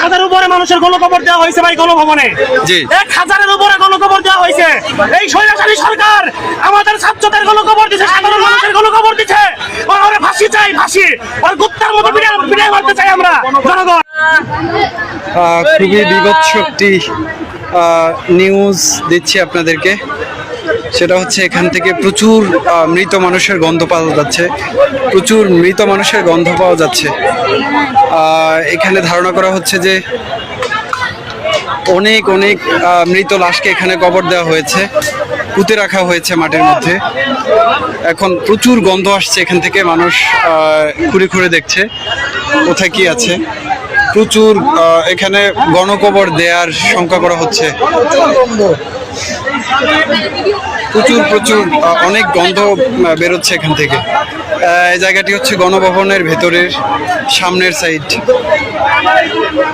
1000-এর উপরে মানুষের গণকবর দেওয়া হয়েছে ভাই গণভবনে। 1000-এর উপরে গণকবর দেওয়া হয়েছে। এই স্বৈরাচারী সরকার আমাদের ছাত্রদের গণকবর দিচ্ছে, সাধারণ মানুষের গণকবর দিচ্ছে। ওরা ফাঁসি চাই, ফাঁসি। ওর গুপ্তার মতো বিদায় মারতে চাই আমরা জনগণ। খুবই বিভৎস একটি নিউজ দিচ্ছি আপনাদেরকে। সেটা হচ্ছে এখান থেকে প্রচুর মৃত মানুষের গন্ধ পাওয়া যাচ্ছে, প্রচুর মৃত মানুষের গন্ধ পাওয়া যাচ্ছে। এখানে ধারণা করা হচ্ছে যে অনেক অনেক মৃত লাশকে এখানে কবর দেওয়া হয়েছে, পুঁতে রাখা হয়েছে মাটির মধ্যে। এখন প্রচুর গন্ধ আসছে এখান থেকে, মানুষ খুঁড়ে খুঁড়ে দেখছে কোথায় কি আছে। প্রচুর এখানে গণকবর দেওয়ার শঙ্কা করা হচ্ছে। প্রচুর প্রচুর অনেক গন্ধ বেরোচ্ছে এখান থেকে। এই জায়গাটি হচ্ছে গণভবনের ভেতরের সামনের সাইড।